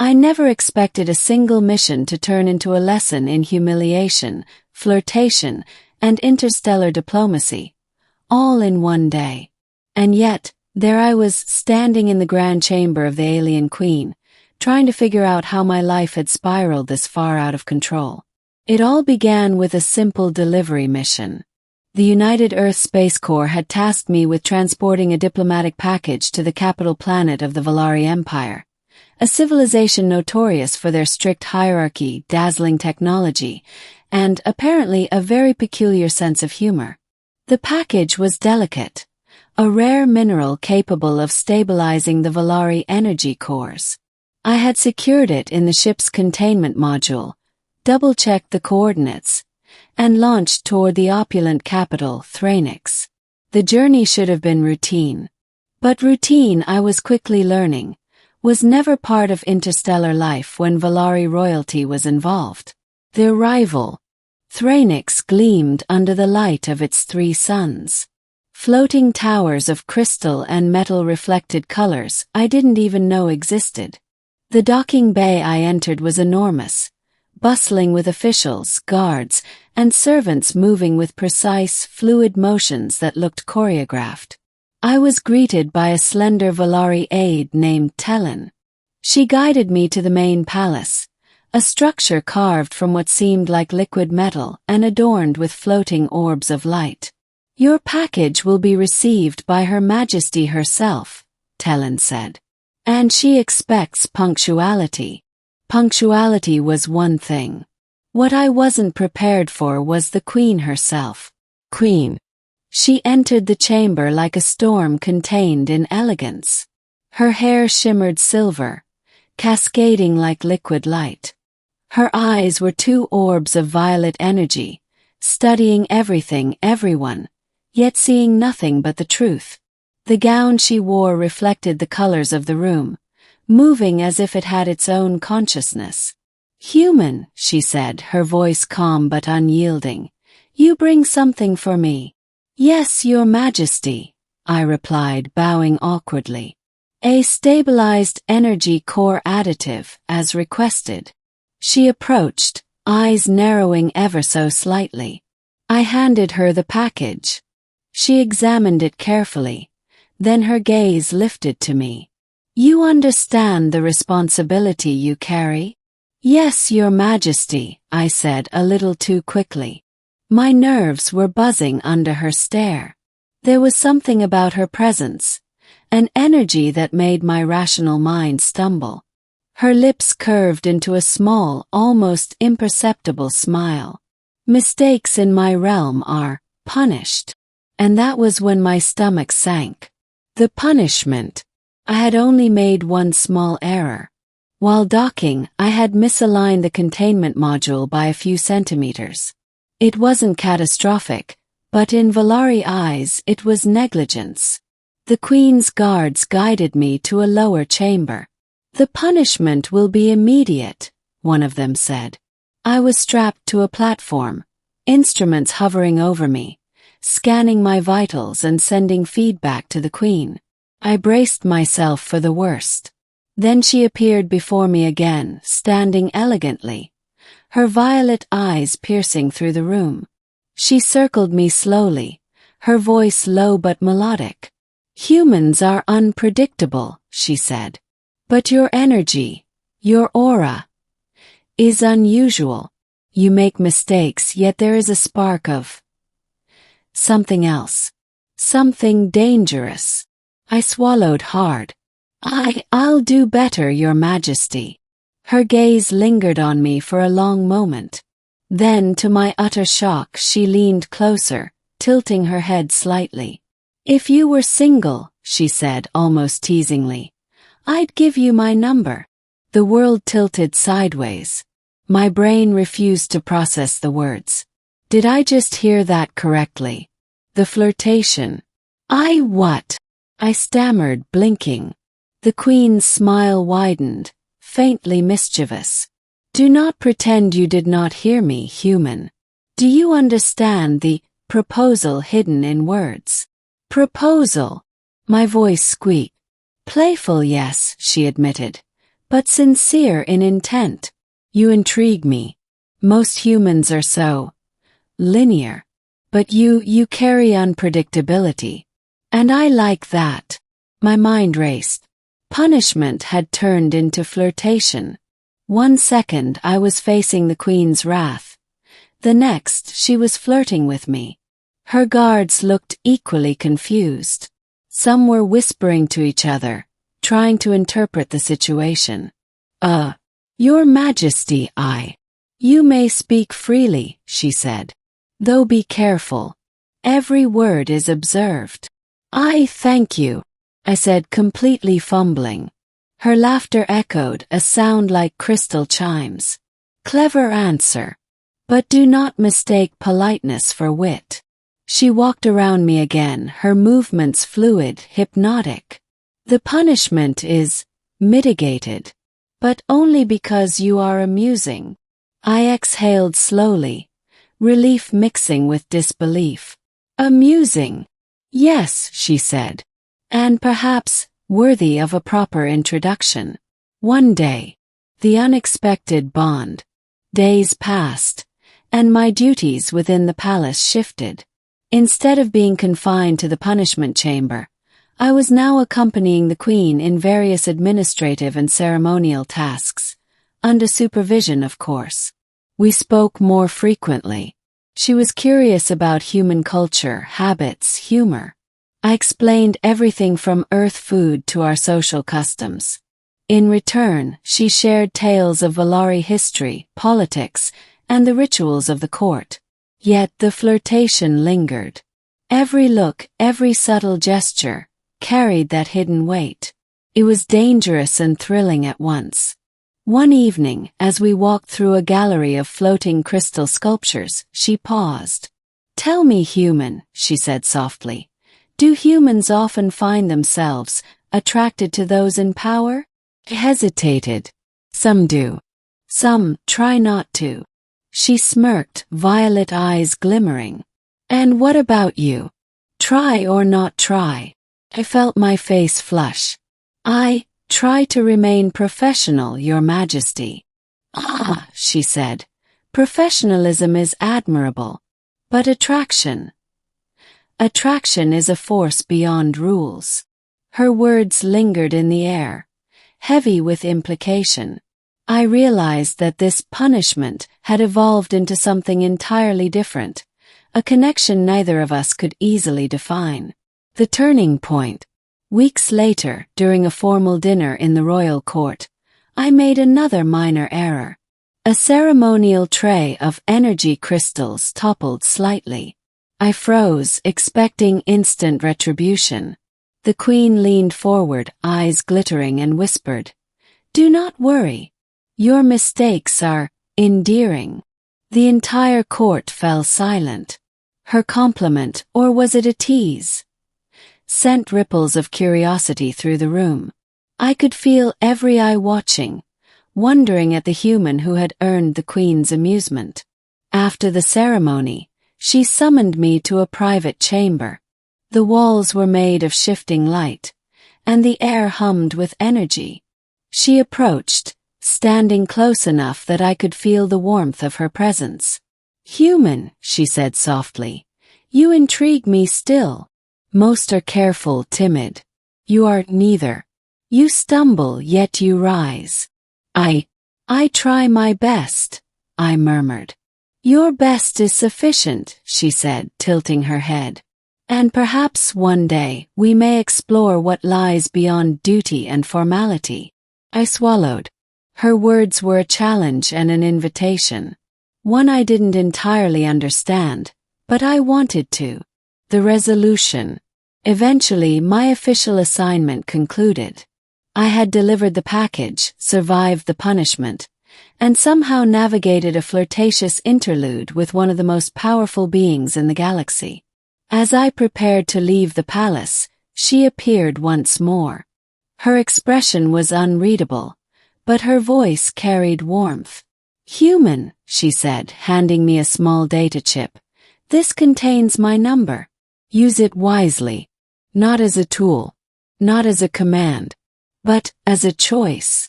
I never expected a single mission to turn into a lesson in humiliation, flirtation, and interstellar diplomacy, all in one day. And yet, there I was, standing in the grand chamber of the alien queen, trying to figure out how my life had spiraled this far out of control. It all began with a simple delivery mission. The United Earth Space Corps had tasked me with transporting a diplomatic package to the capital planet of the Velari Empire, a civilization notorious for their strict hierarchy, dazzling technology, and, apparently, a very peculiar sense of humor. The package was delicate, a rare mineral capable of stabilizing the Velari energy cores. I had secured it in the ship's containment module, double-checked the coordinates, and launched toward the opulent capital, Thranix. The journey should have been routine. But routine, I was quickly learning, was never part of interstellar life when Velari royalty was involved. The arrival. Thranix gleamed under the light of its 3 suns. Floating towers of crystal and metal-reflected colors I didn't even know existed. The docking bay I entered was enormous, bustling with officials, guards, and servants moving with precise, fluid motions that looked choreographed. I was greeted by a slender Velari aide named Tellen. She guided me to the main palace, a structure carved from what seemed like liquid metal and adorned with floating orbs of light. "Your package will be received by Her Majesty herself," Tellen said. "And she expects punctuality." Punctuality was one thing. What I wasn't prepared for was the Queen herself. Queen. She entered the chamber like a storm contained in elegance. Her hair shimmered silver, cascading like liquid light. Her eyes were 2 orbs of violet energy, studying everything, everyone, yet seeing nothing but the truth. The gown she wore reflected the colors of the room, moving as if it had its own consciousness. "Human," she said, her voice calm but unyielding, "you bring something for me." "Yes, Your Majesty," I replied, bowing awkwardly. "A stabilized energy core additive, as requested." She approached, eyes narrowing ever so slightly. I handed her the package. She examined it carefully, then her gaze lifted to me. "You understand the responsibility you carry?" "Yes, Your Majesty," I said a little too quickly. My nerves were buzzing under her stare. There was something about her presence, an energy that made my rational mind stumble. Her lips curved into a small, almost imperceptible smile. "Mistakes in my realm are punished." And that was when my stomach sank. The punishment. I had only made one small error. While docking, I had misaligned the containment module by a few centimeters. It wasn't catastrophic, but in Velari eyes it was negligence. The Queen's guards guided me to a lower chamber. "The punishment will be immediate," one of them said. I was strapped to a platform, instruments hovering over me, scanning my vitals and sending feedback to the Queen. I braced myself for the worst. Then she appeared before me again, standing elegantly, her violet eyes piercing through the room. She circled me slowly, her voice low but melodic. "Humans are unpredictable," she said. "But your energy, your aura, is unusual. You make mistakes, yet there is a spark of something else. Something dangerous." I swallowed hard. I'll do better, Your Majesty." Her gaze lingered on me for a long moment. Then, to my utter shock, she leaned closer, tilting her head slightly. "If you were single," she said almost teasingly, "I'd give you my number." The world tilted sideways. My brain refused to process the words. Did I just hear that correctly? The flirtation. What? I stammered, blinking. The Queen's smile widened, faintly mischievous. "Do not pretend you did not hear me, human. Do you understand the proposal hidden in words?" "Proposal?" My voice squeaked. "Playful, yes," she admitted, but sincere in intent. You intrigue me. Most humans are so linear. But you carry unpredictability. And I like that. My mind raced. Punishment had turned into flirtation. 1 second I was facing the Queen's wrath. The next she was flirting with me. Her guards looked equally confused. Some were whispering to each other, trying to interpret the situation. Your Majesty, You may speak freely, she said. Though be careful. Every word is observed. I thank you, I said, completely fumbling. Her laughter echoed, a sound like crystal chimes. Clever answer. But do not mistake politeness for wit. She walked around me again, her movements fluid, hypnotic. The punishment is mitigated. But only because you are amusing. I exhaled slowly, relief mixing with disbelief. Amusing. Yes, she said. And perhaps worthy of a proper introduction. One day. The unexpected bond. Days passed, and my duties within the palace shifted. Instead of being confined to the punishment chamber, I was now accompanying the Queen in various administrative and ceremonial tasks, under supervision, of course. We spoke more frequently. She was curious about human culture, habits, humor. I explained everything from Earth food to our social customs. In return, she shared tales of Velari history, politics, and the rituals of the court. Yet the flirtation lingered. Every look, every subtle gesture, carried that hidden weight. It was dangerous and thrilling at once. One evening, as we walked through a gallery of floating crystal sculptures, she paused. Tell me, human, she said softly, do humans often find themselves attracted to those in power? I hesitated. Some do. Some try not to. She smirked, violet eyes glimmering. And what about you? Try or not try? I felt my face flush. I try to remain professional, Your Majesty. She said. Professionalism is admirable. But attraction is a force beyond rules. Her words lingered in the air, heavy with implication. I realized that this punishment had evolved into something entirely different, a connection neither of us could easily define. The turning point. Weeks later, during a formal dinner in the royal court, I made another minor error. A ceremonial tray of energy crystals toppled slightly. I froze, expecting instant retribution. The Queen leaned forward, eyes glittering, and whispered, "Do not worry. Your mistakes are endearing." The entire court fell silent. Her compliment, or was it a tease, sent ripples of curiosity through the room. I could feel every eye watching, wondering at the human who had earned the Queen's amusement. After the ceremony, she summoned me to a private chamber. The walls were made of shifting light, and the air hummed with energy. She approached, standing close enough that I could feel the warmth of her presence. "Human," she said softly, "you intrigue me still. Most are careful, timid. You are neither. You stumble, yet you rise." I try my best," I murmured. "Your best is sufficient," she said, tilting her head. "And perhaps one day we may explore what lies beyond duty and formality." I swallowed. Her words were a challenge and an invitation. One I didn't entirely understand, but I wanted to. The resolution. Eventually, my official assignment concluded. I had delivered the package, survived the punishment, and somehow navigated a flirtatious interlude with one of the most powerful beings in the galaxy. As I prepared to leave the palace, she appeared once more. Her expression was unreadable, but her voice carried warmth. "Human," she said, handing me a small data chip. "This contains my number. Use it wisely. Not as a tool, not as a command, but as a choice."